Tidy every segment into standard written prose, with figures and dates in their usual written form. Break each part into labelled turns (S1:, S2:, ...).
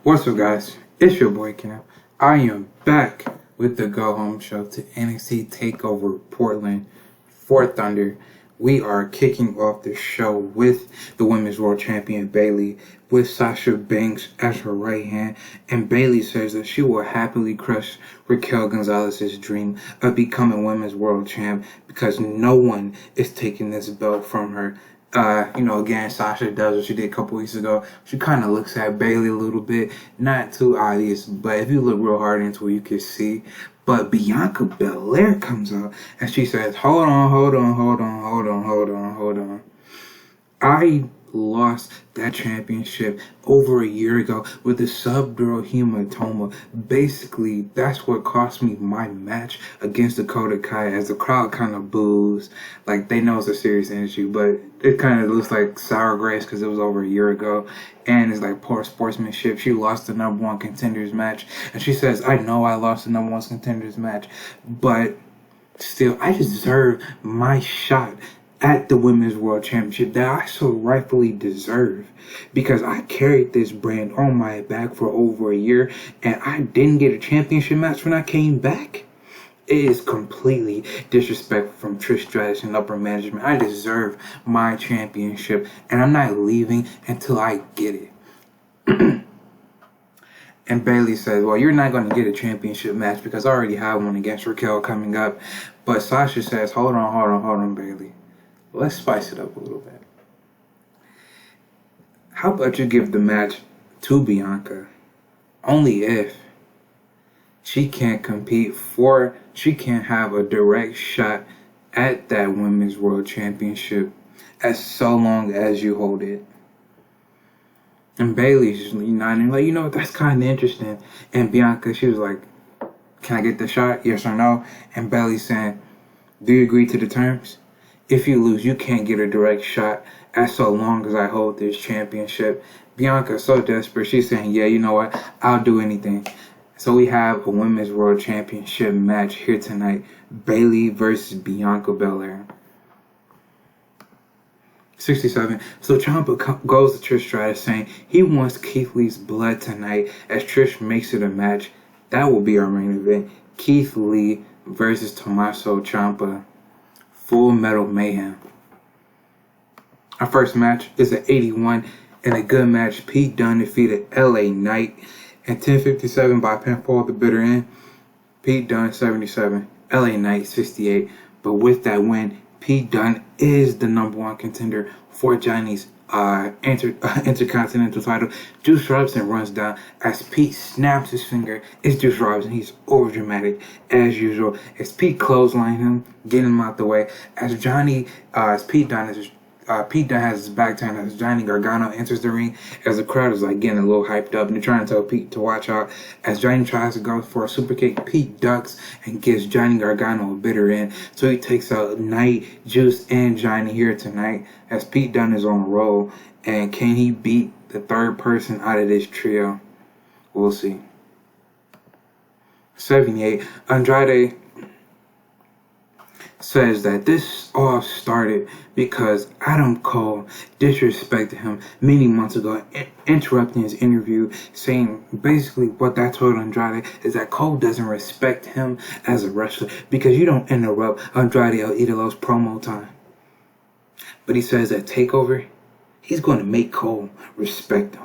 S1: What's up, guys? It's your boy Cam. I am back with the Go Home Show to NXT TakeOver Portland for Thunder. We are kicking off the show with the Women's World Champion Bayley, with Sasha Banks as her right hand, and Bayley says that she will happily crush Raquel Gonzalez's dream of becoming Women's World Champ because no one is taking this belt from her. Again, Sasha does what she did a couple weeks ago. She kind of looks at Bayley a little bit. Not too obvious, but if you look real hard into it, you can see. But Bianca Belair comes out and she says, hold on. I lost that championship over a year ago with a subdural hematoma. Basically, that's what cost me my match against Dakota Kai, as the crowd kind of boos. Like, they know it's a serious issue, but it kind of looks like sour grapes because it was over a year ago. And it's like poor sportsmanship. She lost the #1 contenders match. And she says, I know I lost the #1 contenders match, but still, I deserve my shot at the Women's World Championship that I so rightfully deserve, because I carried this brand on my back for over a year and I didn't get a championship match when I came back. It is completely disrespectful from Trish Stratus and upper management. I deserve my championship and I'm not leaving until I get it. And Bayley says, well, you're not going to get a championship match because I already have one against Raquel coming up. But Sasha says, hold on, Bayley. Let's spice it up a little bit. How about you give the match to Bianca? Only if she can't she can't have a direct shot at that Women's World Championship as so long as you hold it. And Bayley's nodding like, that's kind of interesting. And Bianca, she was like, can I get the shot? Yes or no? And Bayley's saying, do you agree to the terms? If you lose, you can't get a direct shot as so long as I hold this championship. Bianca's so desperate. She's saying, yeah, you know what? I'll do anything. So we have a Women's World Championship match here tonight. Bayley versus Bianca Belair. 67. So Ciampa goes to Trish Stratus saying he wants Keith Lee's blood tonight as Trish makes it a match. That will be our main event. Keith Lee versus Tommaso Ciampa. Full Metal Mayhem. Our first match is at 81 and a good match. Pete Dunne defeated LA Knight at 10:57 by pinfall at the bitter end. Pete Dunne 77, LA Knight 68. But with that win, Pete Dunne is the #1 contender for Johnny's Intercontinental title. Juice Robinson runs down as Pete snaps his finger. It's Juice Robinson. He's over dramatic as usual. As Pete clothesline him, getting him out the way. As Pete Dunne has his back turned as Johnny Gargano enters the ring, as the crowd is like getting a little hyped up and they're trying to tell Pete to watch out. As Johnny tries to go for a super kick, Pete ducks and gives Johnny Gargano a bitter end. So he takes out Knight, Juice, and Johnny here tonight as Pete Dunne is on a roll. And can he beat the third person out of this trio? We'll see. 78. Andrade says that this all started because Adam Cole disrespected him many months ago, interrupting his interview, saying basically what that told Andrade is that Cole doesn't respect him as a wrestler because you don't interrupt Andrade El Idolo's promo time. But he says that TakeOver, he's going to make Cole respect him.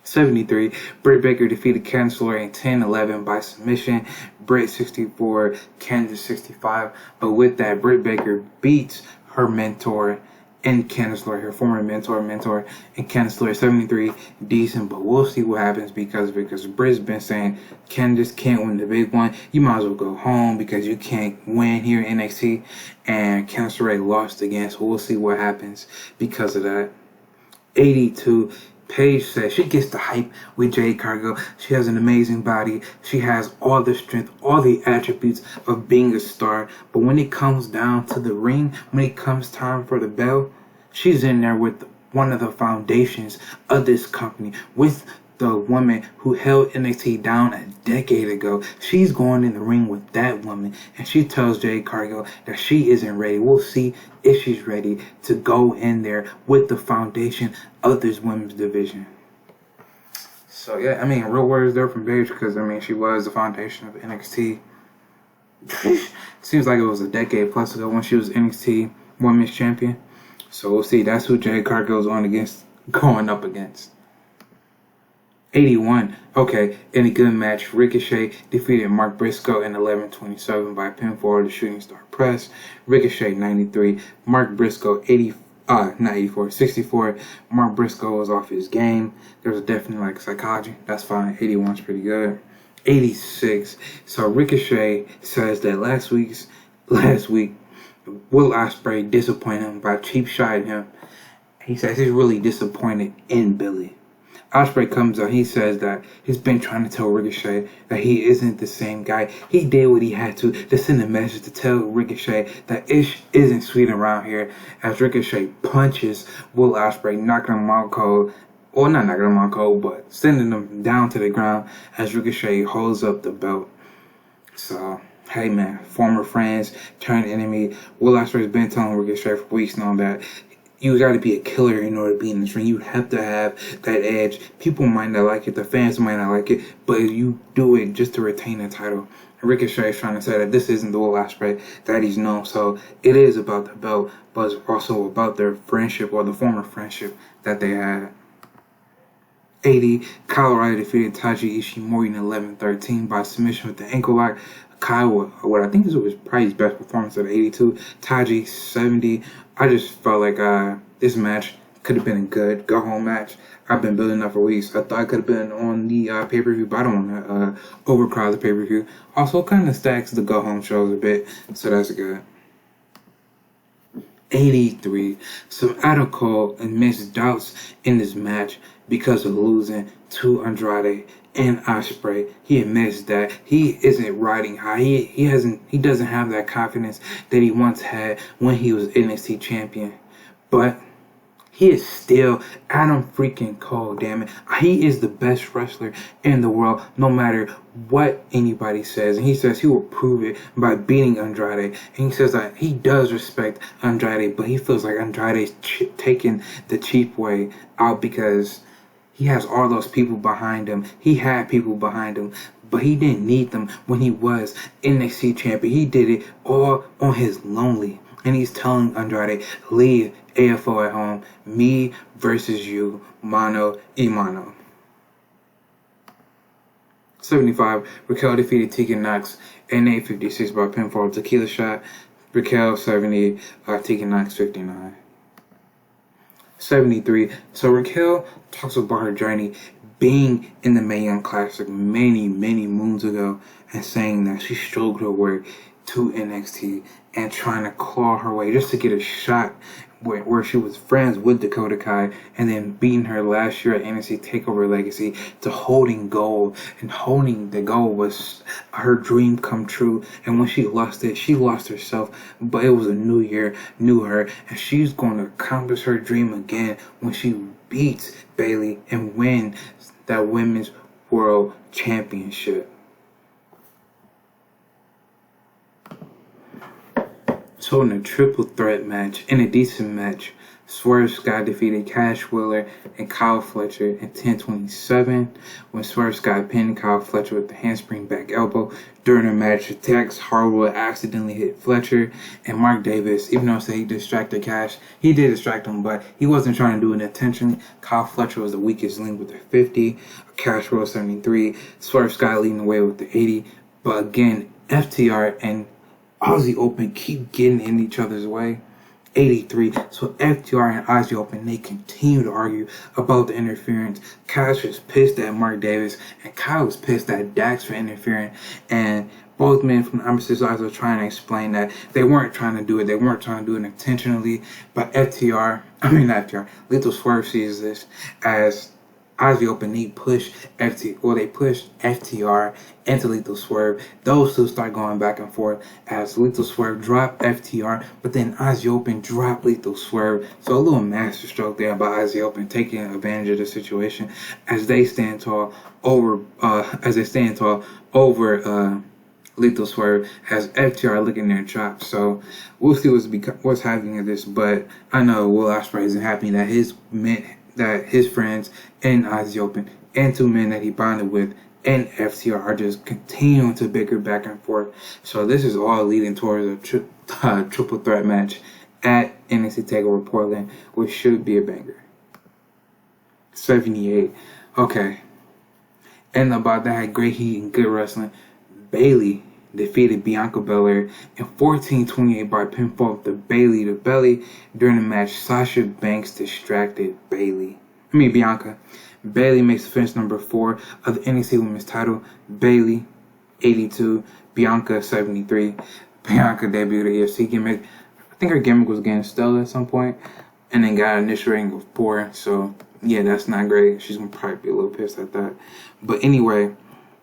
S1: 73. Britt Baker defeated Candice LeRae in 10-11 by submission. Britt 64, Candice 65. But with that, Britt Baker beats her mentor and Candice LeRae, her former mentor, and Candice LeRae 73. Decent, but we'll see what happens because Britt's been saying Candice can't win the big one. You might as well go home because you can't win here in NXT. And Candice LeRae lost again, so we'll see what happens because of that. 82. Paige says she gets the hype with Jade Cargill. She has an amazing body. She has all the strength, all the attributes of being a star. But when it comes down to the ring, when it comes time for the bell, she's in there with one of the foundations of this company, with the woman who held NXT down a decade ago. She's going in the ring with that woman, and she tells Jade Cargill that she isn't ready. We'll see if she's ready to go in there with the foundation of this women's division. So yeah, I mean, real words there from Paige because I mean she was the foundation of NXT. Seems like it was a decade plus ago when she was NXT Women's Champion. So we'll see. That's who Jade Cargill's going up against. 81. Okay, in a good match, Ricochet defeated Mark Briscoe in 11:27 by pinfall to Shooting Star Press. Ricochet 93, Mark Briscoe 64. Mark Briscoe was off his game. There was definitely like psychology. That's fine. 81's pretty good. 86. So Ricochet says that last week, Will Ospreay disappointed him by cheap shotting him. He says he's really disappointed in Billy. Ospreay comes out. He says that he's been trying to tell Ricochet that he isn't the same guy. He did what he had to send a message to tell Ricochet that ish isn't sweet around here. As Ricochet punches Will Ospreay, knocking him out cold. Or not knocking him out cold, but sending him down to the ground as Ricochet holds up the belt. So, hey man, former friends turned enemy. Will Ospreay's been telling Ricochet for weeks now that you got to be a killer in order to be in this ring. You have to have that edge. People might not like it. The fans might not like it. But you do it just to retain the title. Ricochet is trying to say that this isn't the Will Ospreay that he's known. So it is about the belt, but it's also about their friendship or the former friendship that they had. 80. Colorado defeated Taiji Ishimori in 11:13 by submission with the ankle lock. Kyle, what I think this was probably his best performance of 82. Taiji 70. I just felt like this match could have been a good go-home match. I've been building up for weeks. I thought it could have been on the pay-per-view, but I don't want to overcrowd the pay-per-view. Also, kind of stacks the go-home shows a bit, so that's good. 83. So Adam Cole admits doubts in this match because of losing to Andrade and Ospreay. He admits that he isn't riding high. He doesn't have that confidence that he once had when he was NXT champion. But he is still Adam freaking Cole, damn it. He is the best wrestler in the world, no matter what anybody says. And he says he will prove it by beating Andrade. And he says that he does respect Andrade, but he feels like Andrade's taking the cheap way out because he has all those people behind him. He had people behind him, but he didn't need them when he was NXT champion. He did it all on his lonely. And he's telling Andrade, leave AFO at home. Me versus you, mano y mano. 75. Raquel defeated Tegan Knox in 8:56 by pinfall tequila shot. Raquel 70, Tegan Knox 59. 73. So Raquel talks about her journey being in the Mae Young Classic many moons ago and saying that she struggled her way to NXT and trying to claw her way just to get a shot where she was friends with Dakota Kai and then beating her last year at NXT TakeOver Legacy to holding gold. And holding the gold was her dream come true. And when she lost it, she lost herself. But it was a new year, new her. And she's going to accomplish her dream again when she beats Bayley and wins that Women's World Championship. So in a triple threat match, in a decent match, Swerve Scott defeated Cash Wheeler and Kyle Fletcher in 10:27 when Swerve Scott pinned Kyle Fletcher with the handspring back elbow. During the match, Tex Harwood accidentally hit Fletcher, and Mark Davis, even though he distracted Cash, he did distract him, but he wasn't trying to do it intentionally. Kyle Fletcher was the weakest link with the 50, Cash Wheeler 73, Swerve Scott leading the way with the 80, but again, FTR and Aussie Open keep getting in each other's way. 83. So FTR and Aussie Open, they continue to argue about the interference. Cash was pissed at Mark Davis, and Kyle was pissed at Dax for interfering. And both men from the opposite sides were trying to explain that they weren't trying to do it. They weren't trying to do it intentionally. But Lethal Swerve sees this as Aussie Open, they pushed FTR into Lethal Swerve. Those two start going back and forth as Lethal Swerve dropped FTR, but then Aussie Open dropped Lethal Swerve. So a little masterstroke there by Aussie Open taking advantage of the situation as they stand tall over Lethal Swerve as FTR looking their chops. So we'll see what's happening in this, but I know Will Ospreay isn't happy that his friends in Aussie Open and two men that he bonded with and FTR are just continuing to bicker back and forth. So this is all leading towards a triple threat match at NXT TakeOver Portland, which should be a banger. 78. Okay. And about that, had great heat and good wrestling. Bayley defeated Bianca Belair in 14:28 by pinfall to Bayley to belly. During the match, Sasha Banks distracted Bianca. Bayley makes the finish number 4 of the NXT Women's title. Bayley, 82. Bianca, 73. Bianca debuted a EFC gimmick. I think her gimmick was getting Stella at some point, and then got an initial rating of 4. So yeah, that's not great. She's gonna probably be a little pissed at that. But anyway,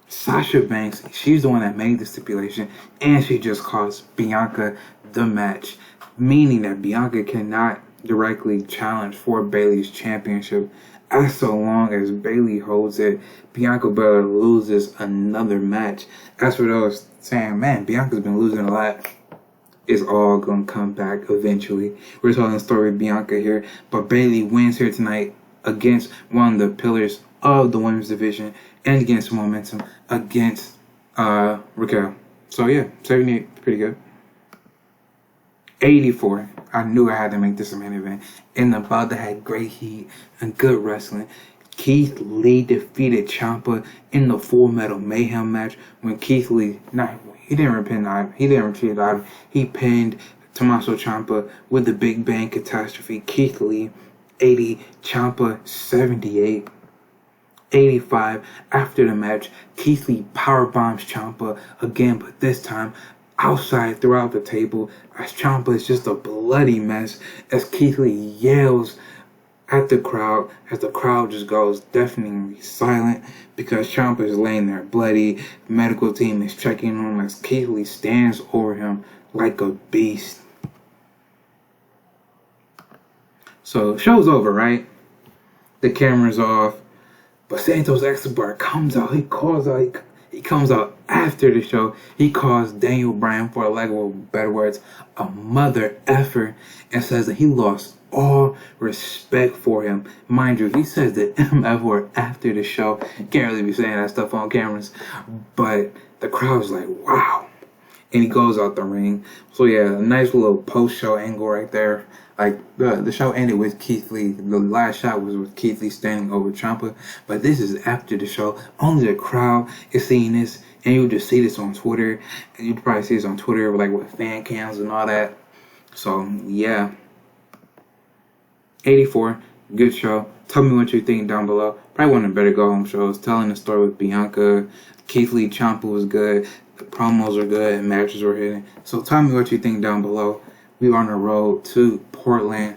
S1: Sasha Banks, she's the one that made the stipulation, and she just cost Bianca the match, meaning that Bianca cannot directly challenge for Bayley's championship. As so long as Bayley holds it, Bianca Belair loses another match. As for those saying, man, Bianca's been losing a lot, it's all gonna come back eventually. We're telling the story of Bianca here, but Bayley wins here tonight against one of the pillars of the women's division and against momentum against Raquel. So yeah, 78, pretty good. 84. I knew I had to make this a main event. And the bout that had great heat and good wrestling. Keith Lee defeated Ciampa in the Full Metal Mayhem match when Keith Lee, he didn't retrieve the item. He pinned Tommaso Ciampa with the Big Bang Catastrophe. Keith Lee, 80, Ciampa, 78. 85. After the match, Keith Lee powerbombs Ciampa again, but this time outside throughout the table, as Ciampa is just a bloody mess, as Keith Lee yells at the crowd, as the crowd just goes deafeningly silent because Ciampa is laying there bloody. The medical team is checking on him as Keith Lee stands over him like a beast. So show's over, right? The camera's off, but Santos Escobar comes out. He comes out after the show. He calls Daniel Bryan, for lack of better words, a mother effer, and says that he lost all respect for him. Mind you, he says the MF word after the show. Can't really be saying that stuff on cameras, but the crowd's like, wow. And he goes out the ring. So yeah, a nice little post-show angle right there. Like the show ended with Keith Lee. The last shot was with Keith Lee standing over Ciampa, but this is after the show. Only the crowd is seeing this, and you just see this on Twitter. And you probably see this on Twitter, like with fan cams and all that. So yeah, 84, good show. Tell me what you think down below. Probably one of the better go home shows. Telling the story with Bianca, Keith Lee, Ciampa was good. The promos are good, and matches were hitting. So tell me what you think down below. We're on the road to Portland,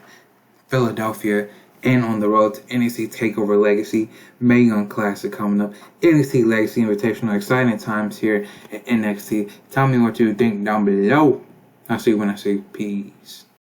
S1: Philadelphia, and on the road to NXT TakeOver Legacy, Mae Young Classic coming up. NXT Legacy Invitational, exciting times here at NXT. Tell me what you think down below. I'll see you when I say peace.